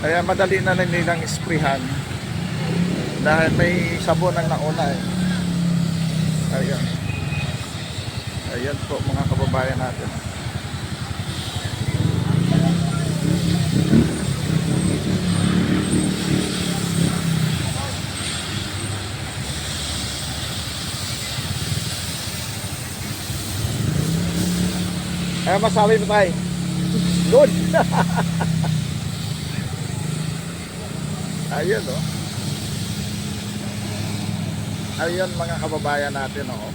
Kaya madali na lang nilang isprihan dahil may sabon ang nauna eh. Ayan. Ayan po mga kababayan natin. Kaya masabi mo tayo. Good. Ayun oh. Ayun mga kababayan natin oh.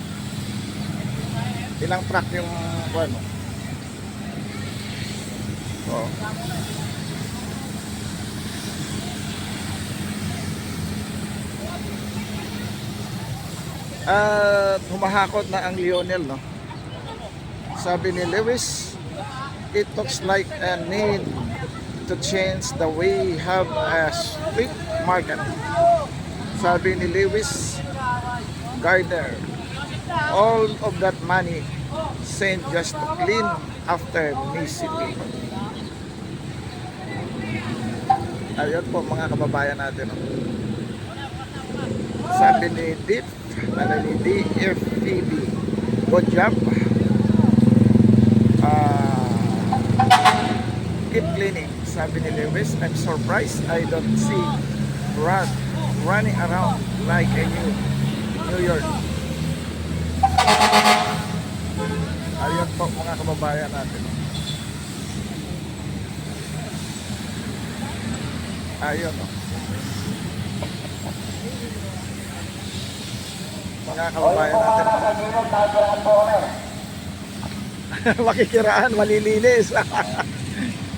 Ilang truck yung ano? Oh. Humahakot na ang Lionel no. Sabi ni Lewis, it looks like a need to change the way we have a street market. Sabi ni Lewis Gardner, all of that money sent just to clean after Mississippi. Ayun po mga kababayan natin. Sabi ni DFPB, good job. Keep cleaning. Sabi ni Lewis, I'm surprised I don't see Brad running around like a New York. Ayun po mga kababayan natin. Ayun o. Mga kababayan natin. Makikiraan, malilinis.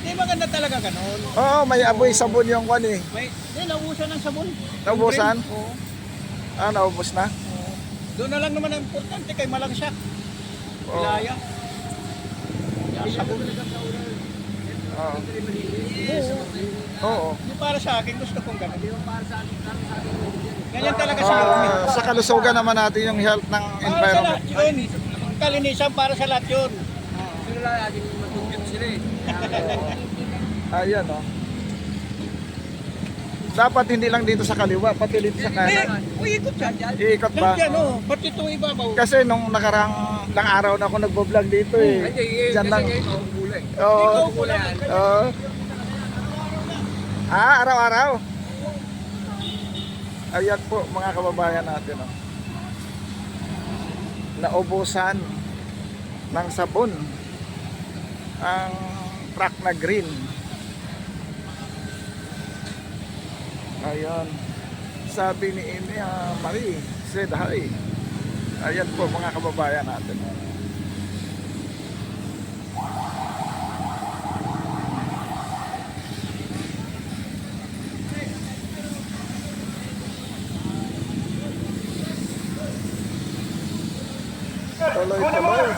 Hindi maganda talaga ganun. Oo, may amoy sabon yung kwan eh. Naubusan ng sabon. Naubusan? Oo. Naubos na? Oo. Doon na lang naman ang importante kay malangsak. Oo. Ilaya. Sabon. Oo. Oo. Hindi para sa akin, gusto kong ganun. Ganyan talaga sa Sa kalusugan naman natin yung health ng para sa environment. lahat yun. Kalinisan para sa lahat yun. Ayan o. Dapat hindi lang dito sa kaliwa, pati dito sa kanan. Ikot yan. Iikot ba? Nandiyan o, pati itong ibabaw. Kasi nung nakarang lang araw na ako nagbo-vlog dito eh. Diyan lang. Oo. Oo. Araw-araw. Ayan po mga kababayan natin oh. Naubusan ng sabon ang truck na green. Ayan. Sabi ni Marie said hi. Ayan po mga kababayan natin. Tuloy-tuloy.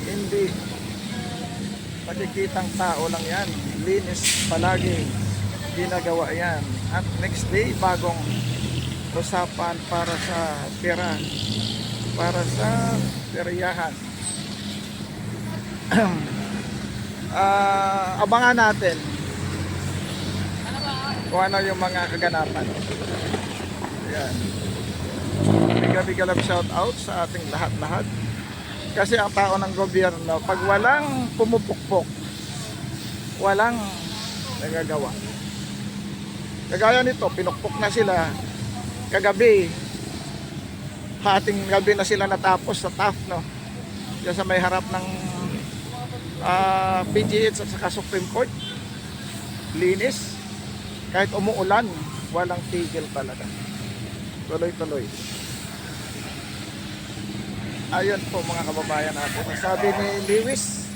Hindi makikitang tao lang yan. Linis palagi ginagawa yan. At next day bagong usapan para sa pera, para sa peryahan. Abangan natin kung ano yung mga kaganapan. Ayan. Bigla-bigla lang shout out sa ating lahat-lahat. Kasi ang tao ng gobyerno, pag walang pumupukpok, walang nagagawa. Kagaya nito, pinukpok na sila kagabi. Hating gabi na sila natapos sa TAF, no? Diyan sa may harap ng PGH at saka Supreme Court. Linis. Kahit umuulan, walang tigil talaga. Tuloy-tuloy. Ayun po mga kababayan natin. Sabi ni Lewis,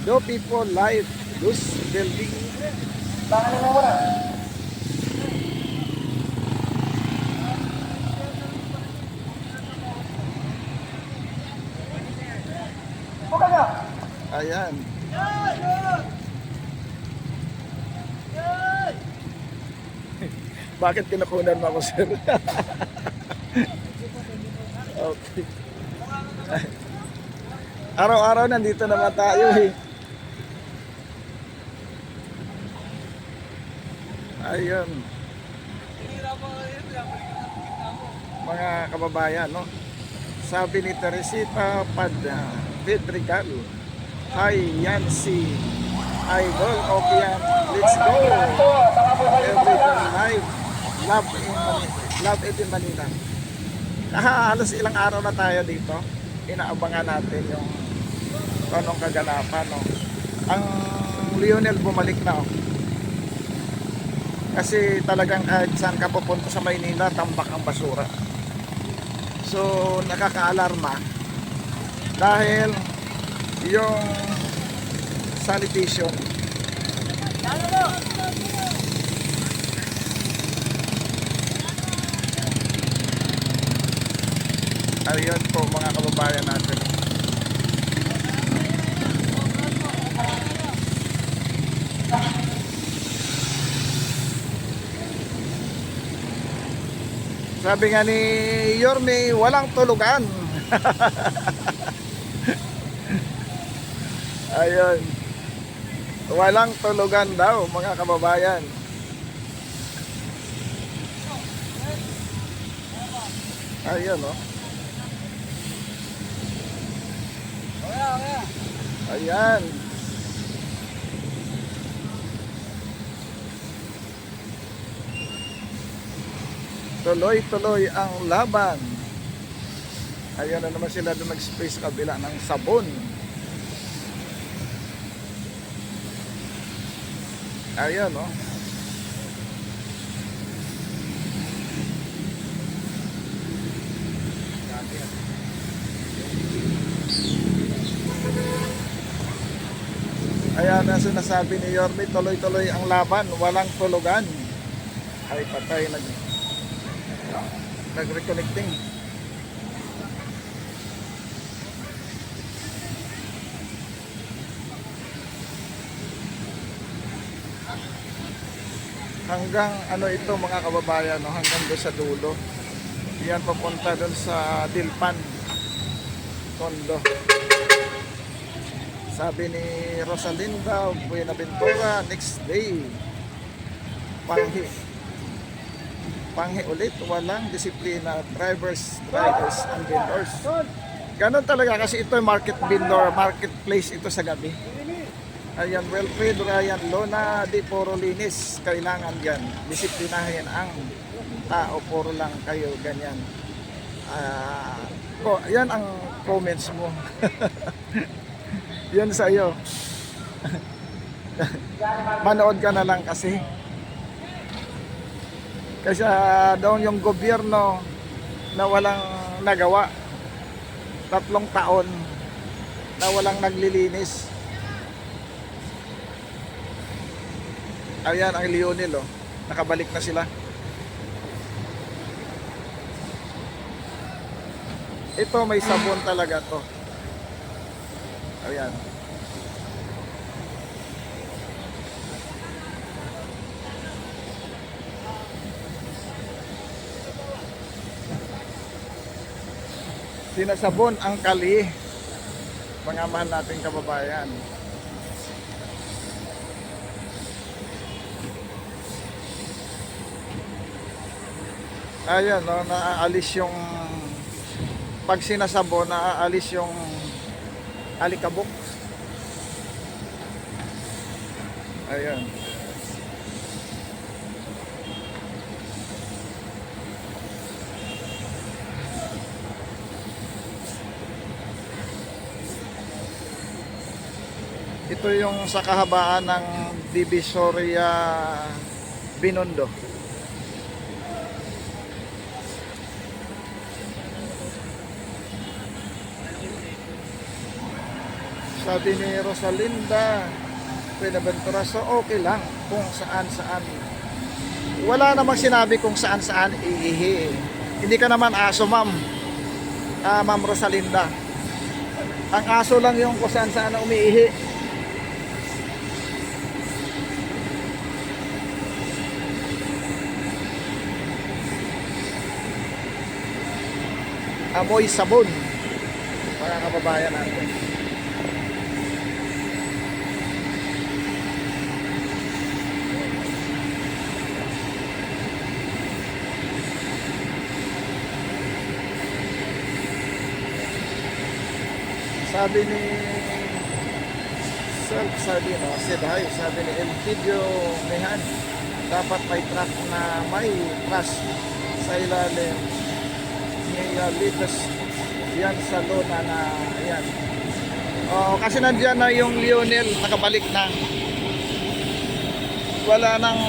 do people live those building? Tangan mo muna. Ayan. Bakit kinukunan mo ako, sir? Okay. Araw-araw nandito naman tayo eh. Ayun. Mga kababayan, no? Sabi ni Teresita Pedregal, hi Yancy, idol, okay yan, let's go. Everything live, love it in Manila. Halos ilang araw na tayo dito, inaabangan natin yung anong kaganapan, no? Ang Lionel bumalik na, oh. Kasi talagang kahit saan ka pupunta sa Maynila, tambak ang basura. So nakaka-alarma dahil yung sanitation ayun po mga kababayan natin. Sabi nga ni Yorme, walang tulugan. Ayun. Walang tulugan daw mga kababayan. Ayun, oh. Ayan. Tuloy-tuloy ang laban. Ayan na naman sila doon nag-spray sa kabila ng sabon. Ayan, oh. Ayan na sinasabi ni Yorme, tuloy-tuloy ang laban, walang tulugan. Ay patay, nag-reconnecting. Hanggang ano ito mga kababayan, no? Hanggang doon sa dulo. Yan papunta doon sa Dilpan Tondo. Sabi ni Rosalinda Buenaventura, next day panghi ulit, walang disiplina, drivers and vendors. Ganon talaga kasi ito marketplace ito sa gabi. Ayan, Wilfred Ryan Lona, di puro linis, kailangan yan disiplinahin ang tao, puro lang kayo ganyan. Yan ang comments mo. Yan sa iyo. Manood ka na lang kasi. Kasi daw yung gobyerno na walang nagawa, 3 taon na walang naglilinis. Ayan ang Lionel, oh. Nakabalik na sila. Ito may sabon talaga to. Ayan. Sinasabon ang kali, mga mahal nating kababayan. Ayan, no, naaalis yung pag sinasabon, naaalis yung alikabok. Ayan. Ito yung sa kahabaan ng Divisoria Binondo. Sabi ni Rosalinda Buenaventura, so okay lang kung saan-saan. Wala namang sinabi kung saan-saan iihi. Hindi ka naman aso, ma'am. Ma'am Rosalinda. Ang aso lang yung kung saan-saan na umiihi. Amoy sabon. mga kababayan natin. Sabi ni sabi no, sabi ni Elpidio Mehan, dapat may truck na may crash sa ilalim ni litas yan sa lona na yan. Oh, kasi nandiyan na yung Lionel, nakabalik na. Wala nang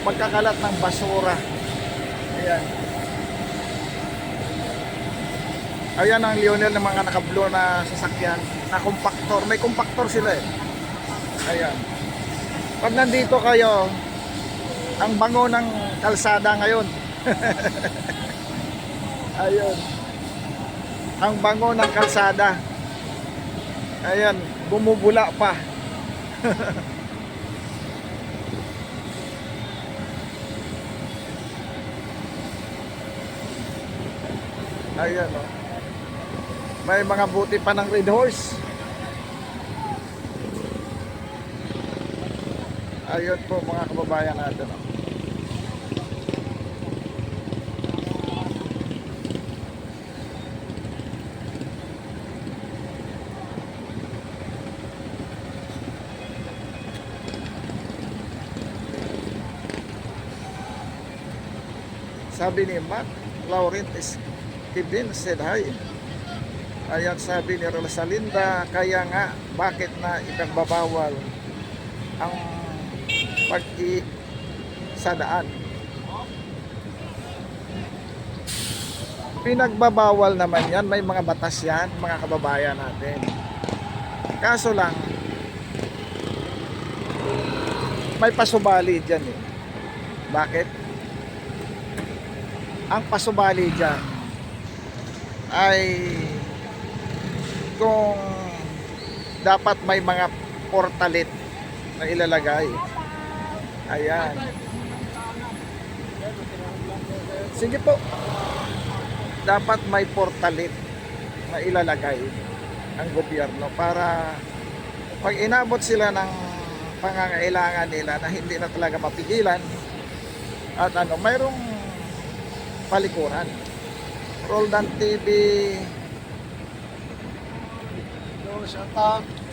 magkakalat ng basura. Ayan. Ayan ang Lionel ng mga nakablo na sasakyan, na compactor. May compactor sila eh. Ayan. Pag nandito kayo, ang bango ng kalsada ngayon. Ayun. Ang bango ng kalsada. Ayan, bumubula pa. Ayan o. May mga buti pa ng Red Horse. Ayun po mga kababayan natin o. Sabi ni Matt Laurentiis, Kevin said hi. Ayan, sabi ni Rosalinda, kaya nga bakit na ipinagbabawal ang pag-isadaan. Pinagbabawal naman yan, may mga batas yan mga kababayan natin. Kaso lang may pasubali dyan eh. Bakit? Ang pasubali dyan ay kung dapat may mga portalit na ilalagay. Ayan. Sige po. Dapat may portalit na ilalagay ang gobyerno para pag inabot sila ng pangangailangan nila na hindi na talaga mapigilan at mayroong palikuran. Roldan TV,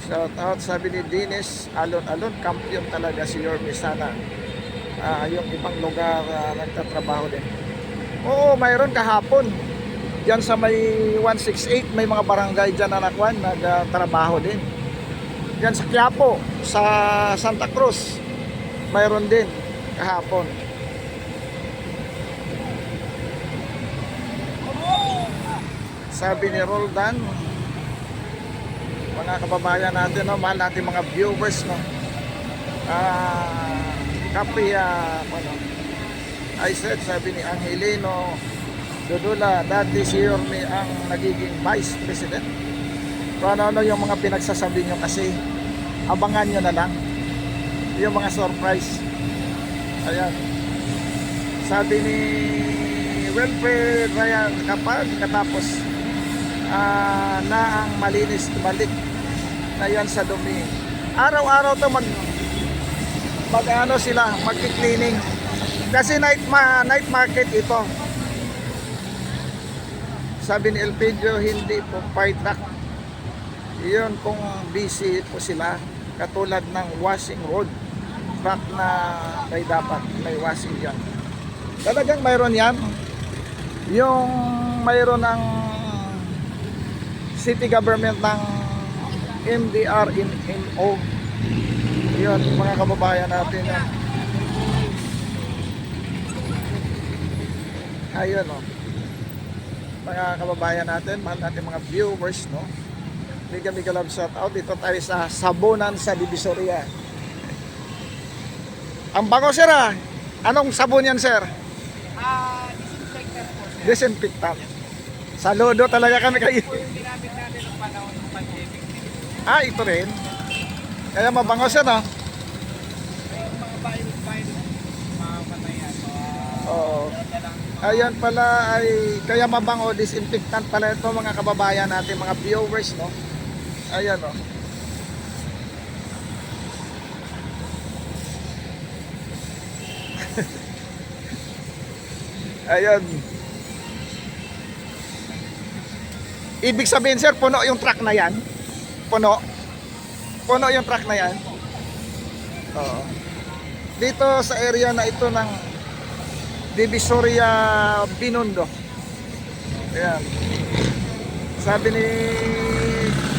shout out, sabi ni Dennis, alon kampiyon talaga si Yorme sana. Yung ibang lugar nagtatrabaho din. Oo, mayroon kahapon. Diyan sa may 168, may mga barangay dyan na nakwan, nagtrabaho din. Diyan sa Quiapo, sa Santa Cruz, mayroon din kahapon. Sabi ni Roldan, mga kababayan natin, no, mahal natin mga viewers, no. I said, sabi ni Angelino Dudula, dati si Yorme ang nagiging vice president. Kung ano yung mga pinagsasabi nyo kasi, abangan nyo na lang yung mga surprise. Ayan. Sabi ni Welfare Ryan, kapag katapos na ang malinis balik na yan sa dumi, araw-araw to mag sila, magki-cleaning kasi night market ito. Sabi ni Elpidio, hindi po fire truck yun kung busy po sila, katulad ng washing road truck na may dapat may washing yan. Talagang mayroon yan, yung mayroon ng city government ng MDRNO. Yun, mga kababayan natin yan. Ayun o. Mga kababayan natin, mahal natin mga viewers, no? Mega love shout out. Dito tayo sa sabunan sa Divisoria. Ang bango, sir, ah. Anong sabon yan, sir? Disinfectant po, sir. Disinfectant. Saludo talaga kami kayo. Ito po yung ginamit natin ng panahon ng pandemic. Ito rin. Kaya mabango siya, no? May mga virus, mapatay yan. Oo. Dala lang yung mga Ayan pala ay kaya mabango, disinfectant pala ito mga kababayan natin, mga viewers, no? Ayan, no? Ayan. Ibig sabihin sir, puno yung truck na yan? Puno? Puno yung truck na yan? Oo. Dito sa area na ito ng Divisoria Binondo. Ayan. Sabi ni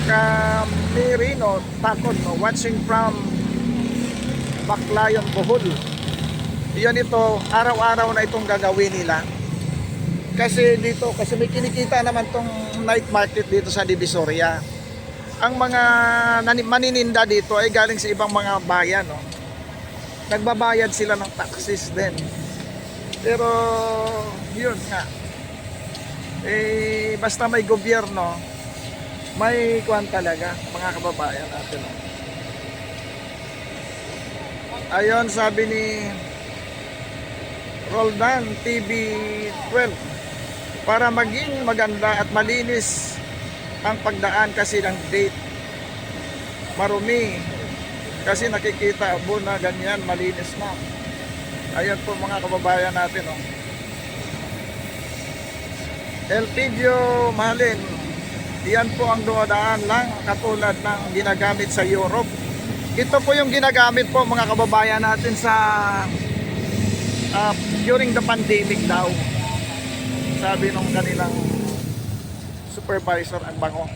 Camerino Tacon, no, watching from Baclayon, Bohol. Yan ito, araw-araw na itong gagawin nila. Kasi dito, kasi may kinikita naman tong night market dito sa Divisoria. Ang mga manininda dito ay galing sa ibang mga bayan, no. Nagbabayad sila ng taxes din. Pero yun nga. Eh basta may gobyerno, may kuwan talaga mga kababayan natin. No? Ayon sabi ni Roldan TV12, para maging maganda at malinis ang pagdaan kasi ng date, marumi kasi nakikita abo na ganyan, malinis na. Ayan po mga kababayan natin, oh. Elpidio Mahalin, yan po ang dumadaan lang katulad ng ginagamit sa Europe. Ito po yung ginagamit po mga kababayan natin sa during the pandemic daw, sabi nung kanilang supervisor, ang bango.